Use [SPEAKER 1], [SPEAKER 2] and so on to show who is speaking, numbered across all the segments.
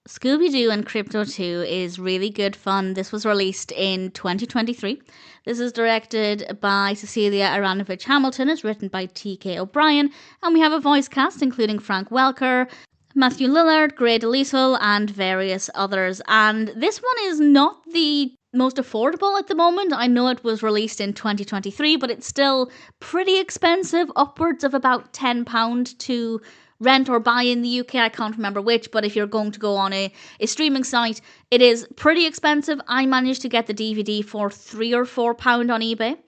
[SPEAKER 1] Scooby-Doo and Krypto 2 is really good fun. This was released in 2023. This is directed by Cecilia Aranovich Hamilton. It's written by T.K. O'Brien. And we have a voice cast including Frank Welker, Matthew Lillard, Gray DeLisle, and various others. And this one is not the most affordable at the moment. I know it was released in 2023, but it's still pretty expensive, upwards of about £10 to rent or buy in the UK. I can't remember which, but if you're going to go on a streaming site, it is pretty expensive. I managed to get the DVD for £3 or £4 on eBay.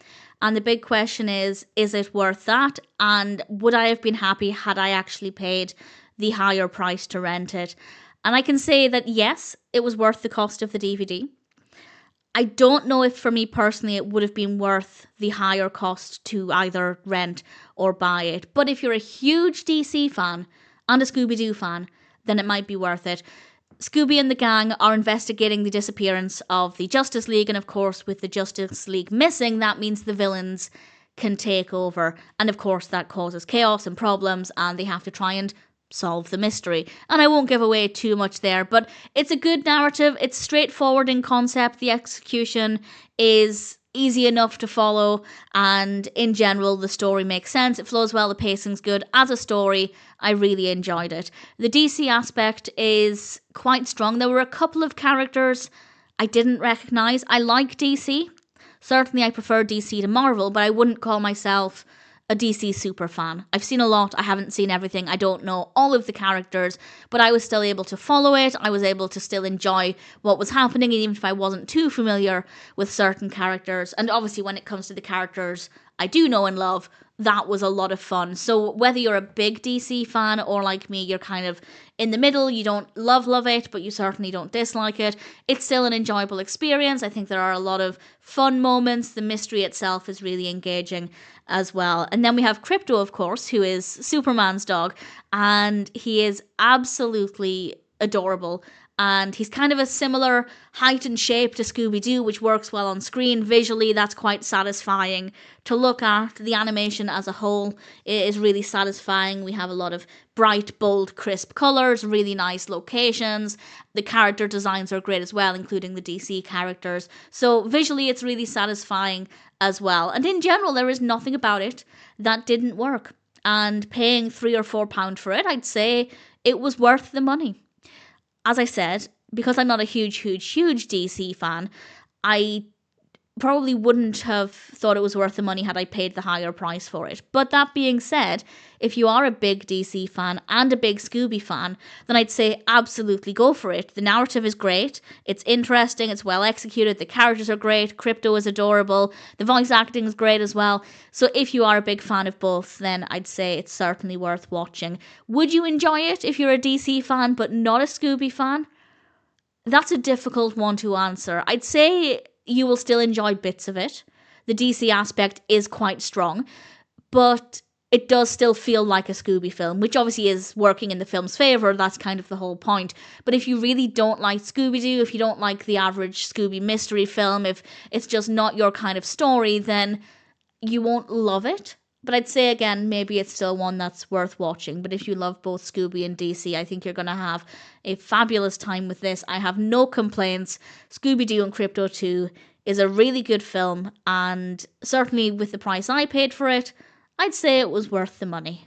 [SPEAKER 1] And the big question is it worth that? And would I have been happy had I actually paid the higher price to rent it? And I can say that yes, it was worth the cost of the DVD. I don't know if for me personally it would have been worth the higher cost to either rent or buy it. But if you're a huge DC fan and a Scooby-Doo fan, then it might be worth it. Scooby and the gang are investigating the disappearance of the Justice League, and of course with the Justice League missing, that means the villains can take over. And of course that causes chaos and problems, and they have to try and solve the mystery. And I won't give away too much there, but it's a good narrative. It's straightforward in concept. The execution is easy enough to follow, and in general the story makes sense. It flows well, the pacing's good. As a story, I really enjoyed it. The DC aspect is quite strong. There were a couple of characters I didn't recognise. I like DC. Certainly I prefer DC to Marvel, but I wouldn't call myself a DC super fan. I've seen a lot, I haven't seen everything, I don't know all of the characters, but I was still able to follow it, I was able to still enjoy what was happening, even if I wasn't too familiar with certain characters. And obviously when it comes to the characters I do know and love, that was a lot of fun. So whether you're a big DC fan or like me, you're kind of in the middle, you don't love it, but you certainly don't dislike it, it's still an enjoyable experience. I think there are a lot of fun moments. The mystery itself is really engaging as well. And then we have Krypto, of course, who is Superman's dog, and he is absolutely adorable. And he's kind of a similar height and shape to Scooby-Doo, which works well on screen. Visually, that's quite satisfying to look at. The animation as a whole is really satisfying. We have a lot of bright, bold, crisp colours, really nice locations. The character designs are great as well, including the DC characters. So visually, it's really satisfying as well. And in general, there is nothing about it that didn't work. And paying £3 or £4 for it, I'd say it was worth the money. As I said, because I'm not a huge DC fan, I probably wouldn't have thought it was worth the money had I paid the higher price for it. But that being said, if you are a big DC fan and a big Scooby fan, then I'd say absolutely go for it. The narrative is great, it's interesting, it's well executed, the characters are great, Krypto is adorable, the voice acting is great as well. So if you are a big fan of both, then I'd say it's certainly worth watching. Would you enjoy it if you're a DC fan but not a Scooby fan? That's a difficult one to answer. I'd say you will still enjoy bits of it. The DC aspect is quite strong, but it does still feel like a Scooby film, which obviously is working in the film's favour. That's kind of the whole point. But if you really don't like Scooby-Doo, if you don't like the average Scooby mystery film, if it's just not your kind of story, then you won't love it. But I'd say again, maybe it's still one that's worth watching. But if you love both Scooby and DC, I think you're going to have a fabulous time with this. I have no complaints. Scooby-Doo and Krypto 2 is a really good film. And certainly with the price I paid for it, I'd say it was worth the money.